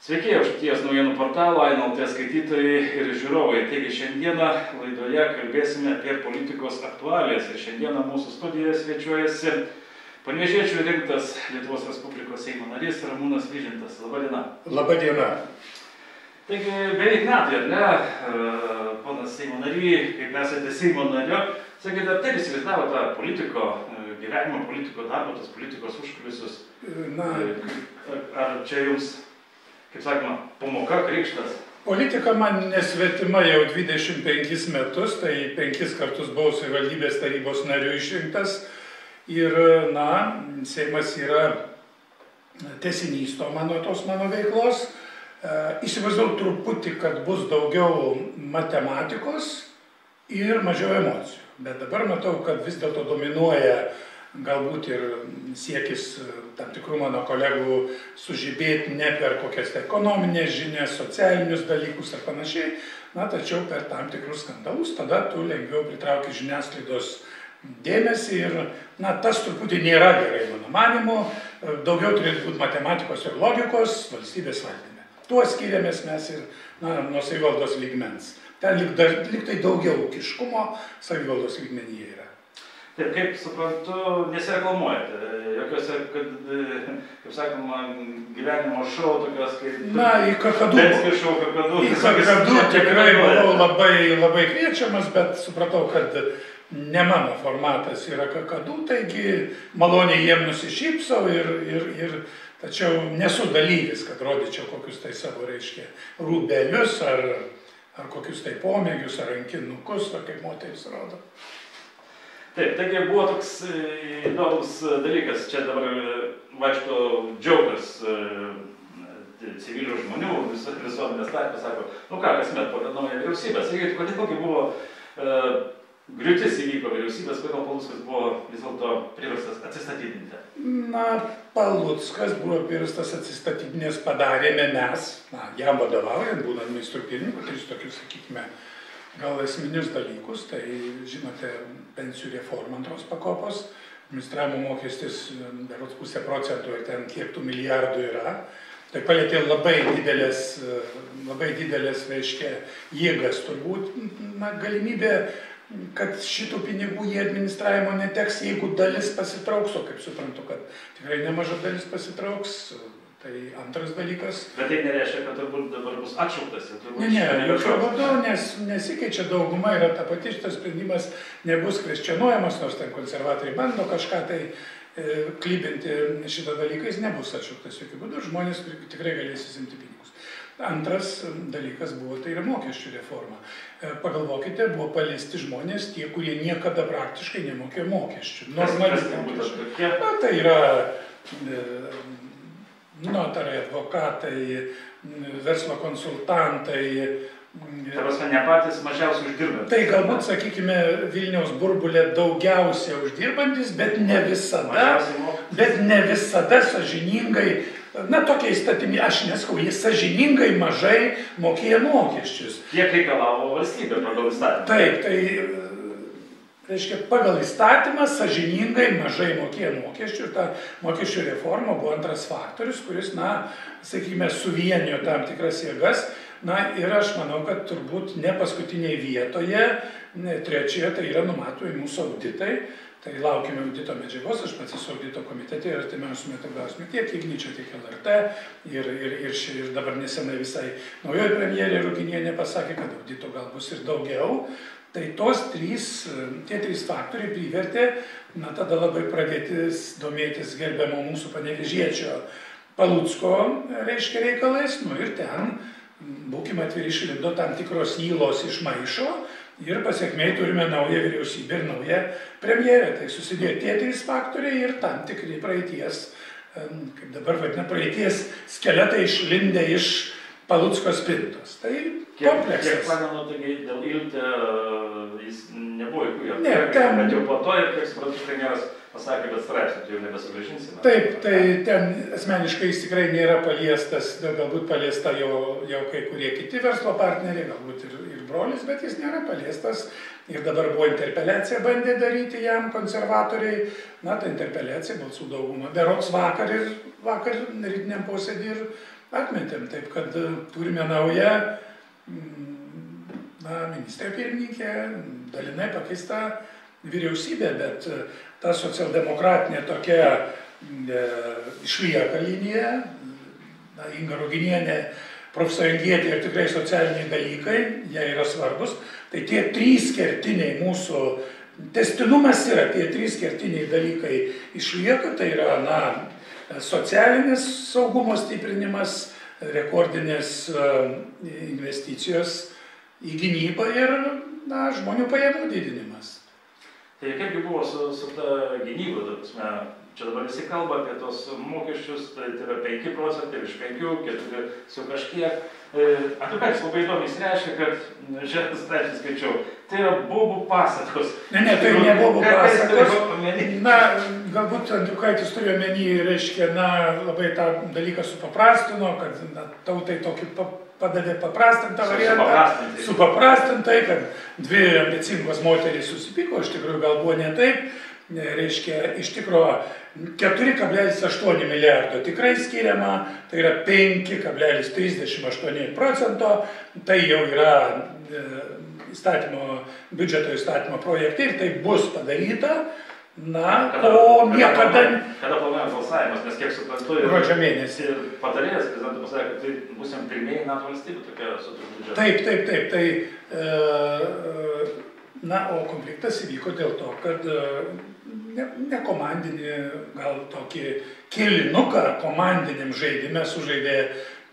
Sveiki, Aukštaitijos naujienų portalo AINLT skaitytojai ir žiūrovai. Taigi šiandieną laidoje kalbėsime apie politikos aktualijas. Ir šiandieną mūsų studijoje svečiuojasi Panevėžiečių rinktas Lietuvos Respublikos Seimo narys Ramūnas Vyžintas. Labadiena. Labadiena. Taigi beveik metai, ar ne, ponas Seimo nary, kaip esate Seimo nario, sakėte, ar taip įsivaizdavote politiko gyvenimo, politiko darbo, tas politikos užkulisius? Ar čia jums, kaip sakoma, pamoka, krikštas? Politika man nesvetima jau 25 metus, tai 5 kartus buvau savivaldybės tarybos nariu išrinktas. Ir, Seimas yra tęsinys tos mano veiklos. Įsivaizduoju truputį, kad bus daugiau matematikos ir mažiau emocijų. Bet dabar matau, kad vis dėlto dominuoja galbūt ir siekis tam tikrų mano kolegų sužibėti ne per kokias ekonominės žinias, socialinius dalykus ar panašiai, tačiau per tam tikrus skandalus, tada tu lengviau pritrauki žiniasklaidos dėmesį ir, tas truputį nėra gerai mano manymu, daugiau turėtų būti matematikos ir logikos valstybės valdyme. Tuo skiriamės mes ir, nuo savivaldos lygmens. Ten lyg tai daugiau ūkiškumo savivaldos lygmenyje yra. Taip, kaip suprantu, nesireklamuojate. Jokiuose, kaip sakoma, gyvenimo šou, tokios kaip... Į Kakadu. Į Kakadu tikrai buvau labai kviečiamas, bet supratau, kad ne mano formatas yra Kakadu, taigi maloniai jiem nusišypsau tačiau nesu dalyvis, kad rodyčiau kokius tai savo, rūbelius ar kokius tai pomėgius ar rankinukus, kaip moteris rodo. Taip, taigi buvo toks įdomus dalykas, čia dabar vaikšto džiaugas civilių žmonių, visuomenės tarpe, sako, kasmet po naują vyriausybę. Sakykite, kodėl buvo griūtis įvyko vyriausybės, kodėl Paluckas buvo vis dėlto priverstas atsistatydinti? Paluckas buvo priverstas atsistatydinti, nes padarėme mes, jam vadovaujant, būnant ministrų pirmininku, tai tokius, sakykime, gal esminius dalykus, tai žinote, pensijų reforma antros pakopos, administravimo mokestis berods 0,5% ir ten kiek tų milijardų yra. Tai palietė labai didelės, jėgas turbūt, galimybė, kad šitų pinigų į administravimo neteks, jeigu dalis pasitrauks, o kaip suprantu, kad tikrai nemaža dalis pasitrauks. Tai antras dalykas. Bet tai nereiškia, kad turbūt dabar bus atšauktas. Ne, jokio būdu, nes nesikeičia dauguma, yra ta pati, šitas sprendimas nebus kvestionuojamas, nors ten konservatoriai bando kažką tai klybinti šitą dalyką, jis nebus atšauktas jokių būdų, žmonės tikrai galės įsimti pinigus. Antras dalykas buvo, tai yra mokesčių reforma. Pagalvokite, buvo paliesti žmonės, tie, kurie niekada praktiškai nemokė mokesčių. Tai yra notarai, advokatai, verslo konsultantai. Tai prasme, ne patys mažiausiai uždirbantys. Tai galbūt, sakykime, Vilniaus burbulė daugiausia uždirbantis, bet ne visada sąžiningai, tokie įstatymai, aš neskau, jis sąžiningai mažai mokėjo mokesčius. Kiek reikalavo valstybė pagal įstatymą? Taip, tai reiškia, pagal įstatymą sąžiningai mažai mokėjo mokesčių ir ta mokesčių reforma buvo antras faktorius, kuris, sakykime, suvienijo tam tikras jėgas. Ir aš manau, kad turbūt ne paskutiniai vietoje, trečioje, tai yra numatomi mūsų auditai. Tai laukime audito medžiagos, aš pats esu audito komitete ir artimiausiu metu gausime tiek Igničio, tiek LRT ir dabar nesenai visai naujoji premjerė Ruginienė pasakė, kad audito gal bus ir daugiau. Tai tie trys faktoriai privertė, tada labai pradėti domėtis gerbiamo mūsų panevėžiečio Palucko, reikalais, ir ten, būkime atviri, išlindo tam tikros įlos iš maišo ir pasekmei turime naują vyriausybę ir naują premjerę. Tai susidėjo tie trys faktoriai ir tam tikri praeities, kaip dabar vadina, praeities skeletai išlindę iš Palucko spintos. Tai kompleksas. Kiek pamenu, dėl Iltė jis nebuvo įkūrė. Bet jau po to ir, kiek suprantu, premjeras pasakė, bet straipsnių tai jau nebesugrąžinsime. Taip, tai ten asmeniškai jis tikrai nėra paliestas, galbūt paliesta jau kai kurie kiti verslo partneriai, galbūt ir brolis, bet jis nėra paliestas. Ir dabar buvo interpeliacija, bandė daryti jam konservatoriai. Ta interpeliacija balsų dauguma. Berods vakar rytiniam posėdį atmetėm. Taip, kad turime naują ministrė pirmininkė, dalinai pakeista vyriausybė, bet ta socialdemokratinė tokia išlieka linija, Inga Ruginienė, profsąjungietė ir tikrai socialiniai dalykai, jie yra svarbus. Tai tie trys kertiniai mūsų, tęstinumas yra, tie trys kertiniai dalykai išlieka, tai yra socialinis saugumo stiprinimas, rekordinės investicijos į gynybą ir žmonių pajamų didinimas. Tai kaipgi buvo su ta gynyba, čia dabar visi kalba apie tos mokesčius, tai yra 5 procentai, iš 5, 4 su kažkiek. Atupelis labai įdomiai reiškia, kad šiandien straipsnį skaičiau, tai yra bobų pasakos. Ne, tai ne bobų pasakos. Galbūt Andriukaitis turėjo omeny, reiškia, labai tą dalyką supaprastino, kad tautai tokį padavė paprastintą variantą, supaprastintai, kad dvi ambicingos moterys susipyko, iš tikrųjų gal buvo ne taip, reiškia, iš tikrųjų 4,8 milijardo tikrai skiriama, tai yra 5,38%, tai jau yra biudžeto įstatymo projektai ir tai bus padaryta. O niekada... Kada planuojamas balsavimas, nes kiek suprantu, gruodžio mėnesį. Ir patarėjas prezidentui pasakė, kad tai būsim pirmieji NATO valstybių tokia su biudžetu. Taip. O konfliktas įvyko dėl to, kad ne komandinį, gal tokį kilinuką komandiniam žaidime sužaidė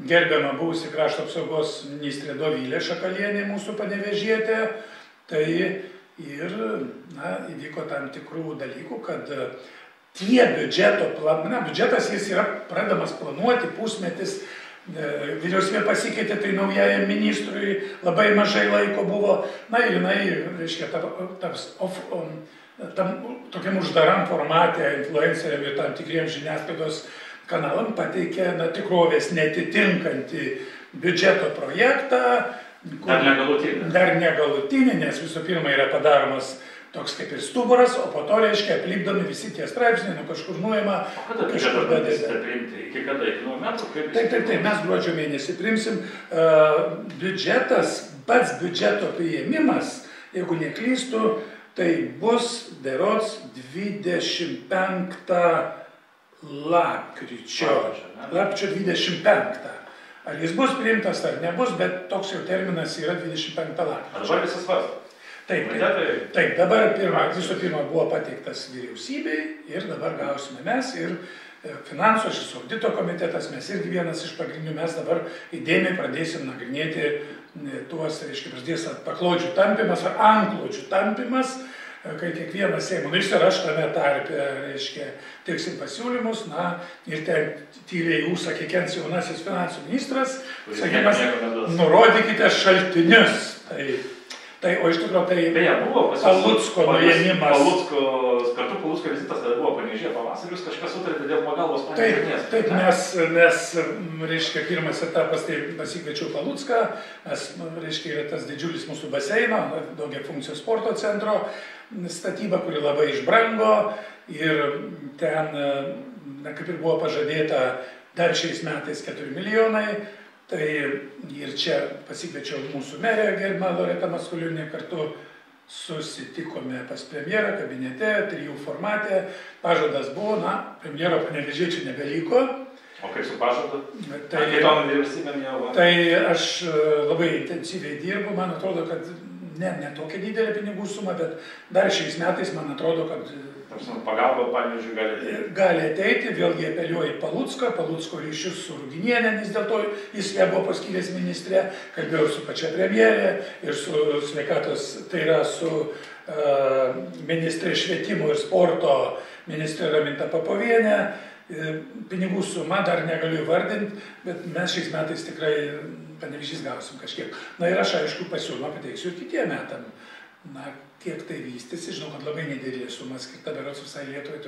gerbiama buvusi krašto apsaugos ministrė Dovilė Šakalienė, mūsų Panevėžietė. Tai ir įvyko tam tikrų dalykų, kad tie biudžetas jis yra pradamas planuoti pusmetis, vyriausybė pasikeitė, tai naujajam ministrui labai mažai laiko buvo, ir jinai, reiškia, tokiam uždaram formate influenceriam ir tam tikriem žiniasklaidos kanalam pateikė tikrovės netitinkantį biudžeto projektą. Dar negalutinį, nes visų pirma yra padaromas toks kaip ir stuburas, o po to, reiškia, aplipdomi visi tie straipsniai, kažkur nuima, kažkur dadėdė. Iki kada? Iki nuo metų? Taip, mes gruodžio mėnesį priimsim. Biudžetas, pats biudžeto priėmimas, jeigu neklystu, tai bus berods 25 lapkričio 25. Ar jis bus priimtas ar nebus, bet toks jau terminas yra 25 lapkričio. Ar dabar visi svarsto? Taip, dabar visų pirma buvo pateiktas vyriausybei ir dabar gausime mes ir finansų, šis audito komitetas, mes irgi vienas iš pagrindinių, mes dabar įdėmiai pradėsim nagrinėti tuos, reiškia, prasidės paklodžių tampimas ar antklodžių tampimas, kai kiekvienas Seimo narys ir aš tame tarpe, reiškia, teiksim pasiūlymus, ir ten tyliai ūsą kikens jaunasis finansų ministras, sakymas, nurodykite šaltinius. O iš tikrųjų tai Palucko nuėmimas. Kartu Palucko vizitas, kada buvo Panevėžyje pavasarį, jūs kažkas sutarėte dėl pagalbos Panevėžės. Taip, nes, reiškia, pirmas etapas, tai pasikviečiau Palucką, reiškia, yra tas didžiulis mūsų baseino, daugiafunkcijos sporto centro statyba, kuri labai išbrango ir ten, kaip ir buvo pažadėta, dar šiais metais 4 milijonai. Tai ir čia pasikviečiau mūsų merę, gerbimą Loretą Maskuliūnę, kartu susitikome pas premjerą kabinete, 3 formate, pažadas buvo, premjero Panevėžiečių nebeliko. O kaip su pažadu? Tai aš labai intensyviai dirbu, man atrodo, kad ne tokia didelė pinigų suma, bet dar šiais metais man atrodo, kad pagalba Panevėžiui gali ateiti, vėlgi apeliuoju Palucko ryšius su Ruginienė, nes dėl to jis ją buvo paskyręs ministrė, kalbėjau su pačia premjerė ir su sveikatos, tai yra su ministrė švietimo ir sporto ministrė Raminta Popovienė. Pinigų suma dar negaliu įvardinti, bet mes šiais metais tikrai Panevėžys gausim kažkiek. Ir aš aišku pasiūlymą pateiksiu ir kitiem metam. Kiek tai vystysi, žinau, kad labai nedidelė suma skirta berods visai Lietuvai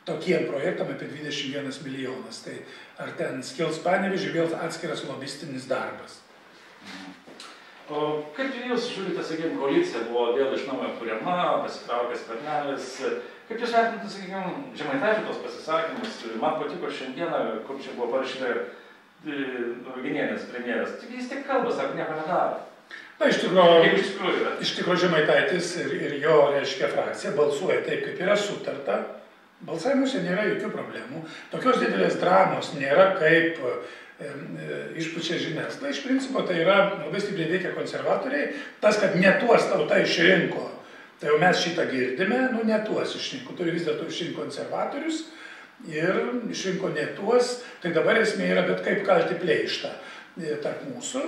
tokiem projektam apie 21 milijonas. Tai ar ten skils Panevėžiui vėl atskiras lobistinis darbas? O kaip jūs žiūrite, sakykime, koalicija buvo vėl iš naujo kuriama, pasitraukęs Skvernelis. Kaip jūs vertinate, sakykime, Žemaitaičio tos pasisakymus? Man patiko šiandieną, kur čia buvo parašyta, Ruginienės premjeras, tik jis tik kalba, sako, nieko nedaro. Na, iš tikrųjų Žemaitaitis ir jo, reiškia, frakcija balsuoja taip, kaip yra sutarta. Balsavimuose nėra jokių problemų. Tokios didelės dramos nėra, kaip išpučia žiniasklaida. Iš principo tai yra labai stipriai veikia konservatoriai. Tas, kad ne tuos tauta išrinko, tai jau mes šitą girdime, nu ne tuos išrinko. Turi vis dėlto išrinko konservatorius ir išrinko ne tuos. Tai dabar esmė yra bet kaip kalti pleištą tarp mūsų.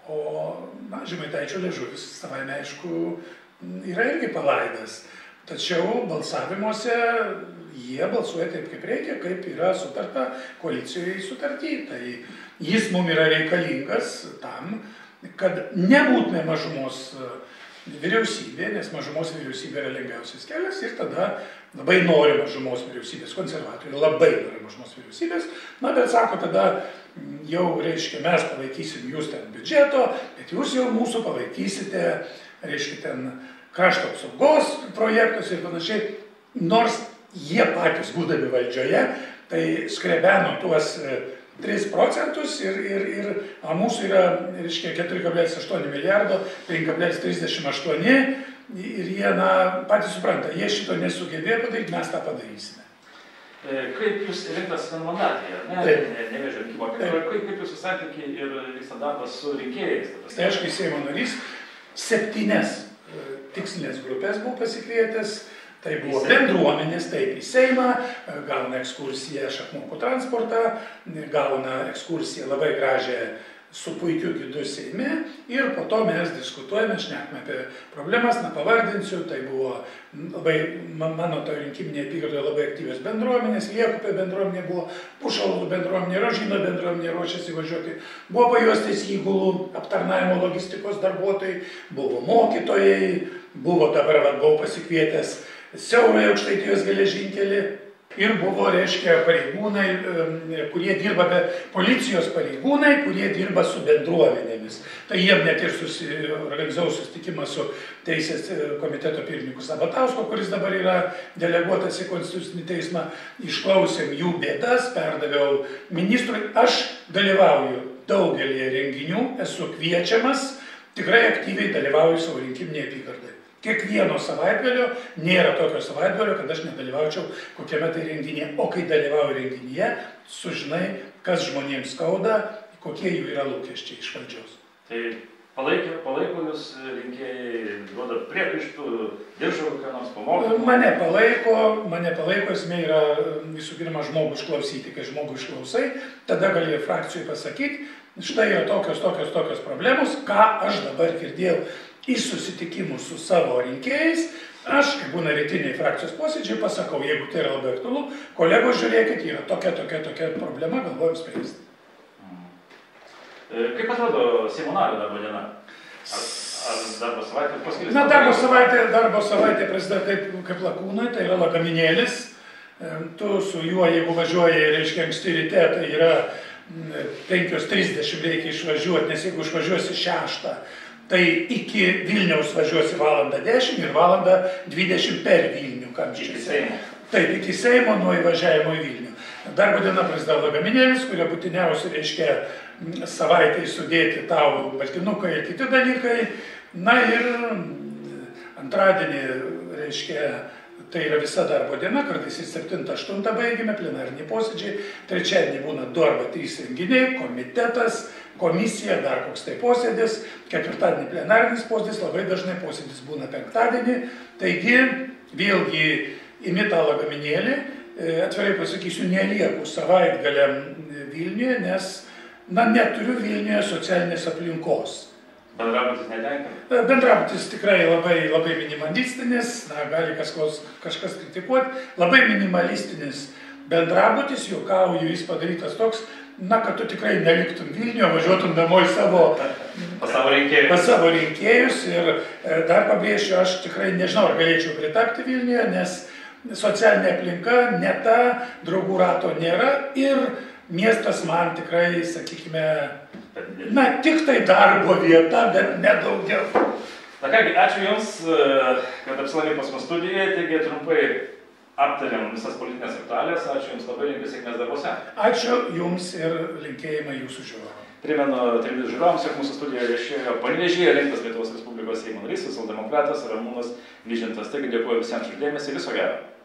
O, na, Žemaitaičio liežuvis, savaime aišku, yra irgi palaidas. Tačiau balsavimuose jie balsuoja taip, kaip reikia, kaip yra sutarta koalicijoje sutarty. Tai jis mums yra reikalingas tam, kad nebūtume mažumos vyriausybė, nes mažumos vyriausybė yra lengviausias kelias ir tada labai nori mažumos vyriausybės, konservatoriai labai nori mažumos vyriausybės, na, bet sako, tada jau, reiškia, mes palaikysim jūs ten biudžeto, bet jūs jau mūsų palaikysite, reiškia, ten krašto apsaugos projektus ir panašiai, nors jie patys būdami valdžioje, tai skrebeno tuos 3% ir mūsų yra, reiškia, 4,8 milijardo, 5,38 ir jie, na, patys supranta, jie šito nesugebėjo padaryti, mes tą padarysime. Kaip jūs rinktas vienmandatėje, Nevėžio rinkimo apygardoje, kaip jūsų santykiai ir vyksta darbas su rinkėjais? Tai aš, kai Seimo narys, 7 tikslinės grupės buvo pasikvietęs, tai buvo bendruomenės, taip į Seimą, gauna ekskursiją šachmokų transportą, gauna ekskursiją labai gražią su puikiu gidu Seime ir po to mes diskutuojame, šnekame apie problemas, nepavardinsiu, tai buvo labai, mano to rinkiminėje apygardoje labai aktyvios bendruomenės, Liekupė bendruomenė buvo, Pušalų bendruomenė, Rožino bendruomenė ruošiasi važiuoti, buvo Pajuostės įgulų aptarnavimo logistikos darbuotojai, buvo mokytojai, buvo dabar, buvau pasikvietęs Siaurojo Aukštaitijos geležinkelį. Ir buvo, reiškia, pareigūnai, kurie dirba, policijos pareigūnai, kurie dirba su bendruomenėmis. Tai jiem net ir organizavau susitikimą su Teisės komiteto pirmininku Sabatausko, kuris dabar yra deleguotas į Konstitucinį teismą. Išklausėm jų bėdas, perdaviau ministrui. Aš dalyvauju daugelį renginių, esu kviečiamas, tikrai aktyviai dalyvauju savo rinkiminėje apygardoje. Kiekvieno savaitgalio nėra tokio savaitgalio, kad aš nedalyvaučiau kokiame tai renginyje. O kai dalyvauju renginyje, sužinai, kas žmonėms skauda, kokie jų yra lūkesčiai iš valdžios. Tai palaiko jūs rinkėjai, duoda priekaištų, diržo kokią nors pamokymą? Mane palaiko, esmė yra visų pirma žmogų išklausyti. Kai žmogų išklausai, tada gali frakcijai pasakyti, štai yra tokios problemos, ką aš dabar girdėjau iš susitikimų su savo rinkėjais, aš, kai būna rytiniai frakcijos posėdžiai, pasakau, jeigu tai yra labai aktualu, kolegos, žiūrėkit, yra tokia problema, galvojam spręsti. Kaip atrodo Seimo nario darbo diena? Ar darbo savaitė paskirtis? Na, darbo savaitė prasideda kaip lakūnai, tai yra lagaminėlis. Tu su juo, jeigu važiuoji, reiškia, anksti ryte, tai yra 5:30 reikia išvažiuoti, nes jeigu išvažiuosi 6, tai iki Vilniaus važiuosi 1:10 ir 1:20 per Vilnių kamščiuose. Taip, iki Seimo nuo įvažiavimo į Vilnių. Darbo diena prasideda lagaminėlis, kurie būtiniausi, reiškia, savaitai sudėti tau baltynukai ir kiti dalykai. Na ir antradienį, reiškia, tai yra visa darbo diena, kartais ir 7-8 baigime, plenariniai posėdžiai. Trečiadienį būna 2 arba 3 renginiai, komitetas, komisija, dar koks tai posėdis. Ketvirtadienį plenarinis posėdis, labai dažnai posėdis būna penktadienį. Taigi, vėlgi imi tą lagaminėlį, atvirai pasakysiu, nelieku savaitgaliam Vilniuje, nes neturiu Vilniuje socialinės aplinkos. Bendrabutis netenkina? Bendrabutis tikrai labai minimalistinis, gali kažkas kritikuoti, labai minimalistinis bendrabutis, juokauju, jis padarytas toks, kad tu tikrai neliktum Vilniuje, važiuotum namo į pas savo rinkėjus. Ir dar pabrėšiu, aš tikrai nežinau, ar galėčiau pritapti Vilniuje, nes socialinė aplinka ne ta, draugų rato nėra ir miestas man tikrai, sakykime, tik tai darbo vieta, bet nedaugiau. Na kągi, ačiū Jums, kad apsilankėt pas mus studijoje, taigi trumpai aptarėm visas politinės aktualijas. Ačiū Jums labai, linkiu sėkmės darbuose. Ačiū Jums ir linkėjimai Jūsų žiūrovams. Primenu televizijos žiūrovams, jog mūsų studijoje viešėjo Panevėžyje rinktas Lietuvos Respublikos Seimo narys, socialdemokratas Ramūnas Vyžintas. Taigi dėkuoju visiems už dėmesį, viso gero.